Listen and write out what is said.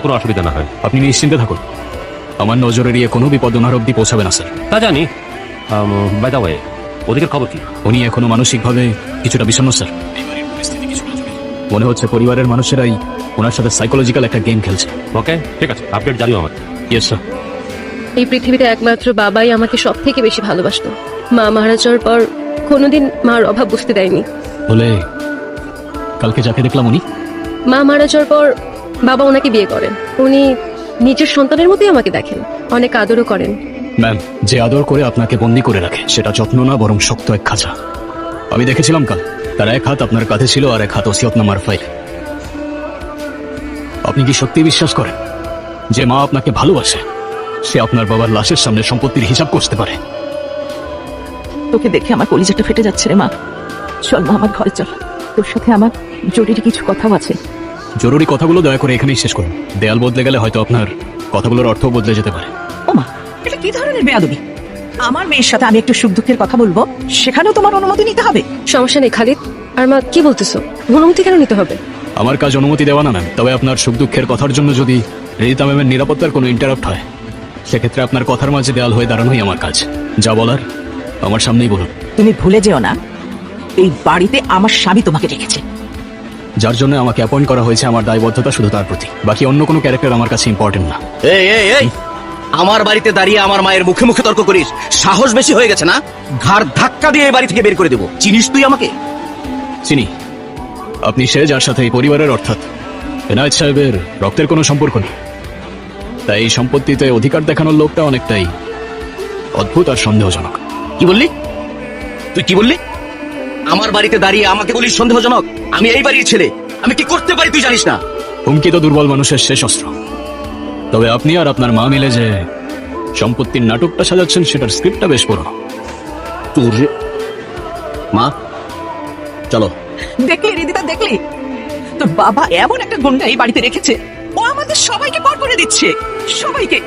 কোনো অসুবিধা না হয়। আপনি নিশ্চিন্তে থাকুন, আমার নজর এড়িয়ে কোনো বিপদ ওনার অব্দি পৌঁছাবে না স্যার। তা জানি। বাই দা ওয়ে, ওদিকের খবর কি? উনি এখনো মানসিকভাবে কিছুটা বিষণ্ণ স্যার। মনে হচ্ছে পরিবারের মানুষেরাই ওনার সাথে সাইকোলজিক্যাল একটা গেম খেলছে। ওকে, ঠিক আছে, আপডেট জানিও আমাকে। Yes sir. এই পৃথিবীতে একমাত্র বাবাই আমাকে সব থেকে বেশি ভালোবাসতো। মা মারা যাওয়ার পর কোনোদিন মার অভাব বুঝতে দেয়নি। বলে কালকে যাকে দেখলাম উনি? মা মারা যাওয়ার পর বাবা ওনাকে বিয়ে করেন। উনি নিজের সন্তানের মতোই আমাকে দেখেন, অনেক আদরও করেন। ম্যাম, যে আদর করে আপনাকে বন্দি করে রাখে সেটা যত্ন না বরং শক্ত এক খাঁচা। আমি দেখেছিলাম কাল, তার এক হাত আপনার কাঁধে ছিল আর এক হাত ওসিয়তনামার ফাইল। আপনি কি সত্যি বিশ্বাস করেন যে মা আপনাকে ভালোবাসে সে আপনার বাবার লাশের সামনে সম্পত্তির হিসাব করতে পারে? তোকে দেখে আমার কলিজাটা ফেটে যাচ্ছে রে মা। চল মা, আমার ঘরে চল, তোর সাথে আমার জরুরি কিছু কথাও আছে। জরুরি কথাগুলো দয়া করে এখানেই শেষ করুন। দেয়াল বদলে গেলে হয়তো আপনার কথাগুলোর অর্থ বদলে যেতে পারে। ও মা, এটা কি ধরনের বেয়াদবি? আমার মেয়ের সাথে আমি একটু সুখ দুঃখের কথা বলবো, সেখানেও তোমার অনুমতি নিতে হবে? সমস্যা নেই খালিদ। আর মা কি বলতেছো? অনুমতি কেন নিতে হবে? আমার কাজ অনুমতি দেওয়া না ম্যাম, তবে আপনার সুখ দুঃখের কথার জন্য যদি রিতা ম্যামের নিরাপত্তার কোনো ইন্টারাপ্ট হয় সেক্ষেত্রে আপনার কথার মাঝে দেয়াল হয়ে দাঁড়ানোই আমার কাজ। যা বলার আমার সামনেই বলুন। তুমি ভুলে যেও না, এই বাড়িতে আমার স্বামী তোমাকে রেখেছে। যার জন্য আমাকে অ্যাপয়েন্ট করা হয়েছে, আমার দায়বদ্ধতা শুধু তার প্রতি, বাকি অন্য কোনো ক্যারেক্টার আমার কাছে ইম্পর্টেন্ট না। এই এই এই আমার বাড়িতে দাঁড়িয়ে আমার মায়ের মুখে মুখে তর্ক করিস, সাহস বেশি হয়ে গেছে না? ঘাড় ধাক্কা দিয়ে এই বাড়ি থেকে বের করে দেবো। চিনিস তুই আমাকে? চিনি। আপনি সে যার সাথে এই পরিবারের অর্থাৎ এনায়েত সাহেবের রক্তের কোনো সম্পর্ক নেই, তাই এই সম্পত্তিতে অধিকার দেখানোর লোকটা অনেকটাই অদ্ভুত আর সন্দেহজনক। কি বললি তুই? কি বললি? আমার বাড়িতে দাঁড়িয়ে আমাকে বলিস সন্দেহজনক? আমি এই বাড়ির ছেলে, আমি কি করতে পারি তুই জানিস না? হুমকি তো দুর্বল মানুষের শেষ অস্ত্র। তবে আপনি আর আপনার মা মিলে যে সম্পত্তির নাটকটা সাজাচ্ছেন সেটার স্ক্রিপ্টটা বেশ পুরনো। তোর মা, চলো। দেখলি রিদিতা, দেখলি তোর বাবা এমন একটা গুন্ডা এই বাড়িতে রেখেছে, ও আমাদের সবাইকে পর করে দিচ্ছে, সবাইকে।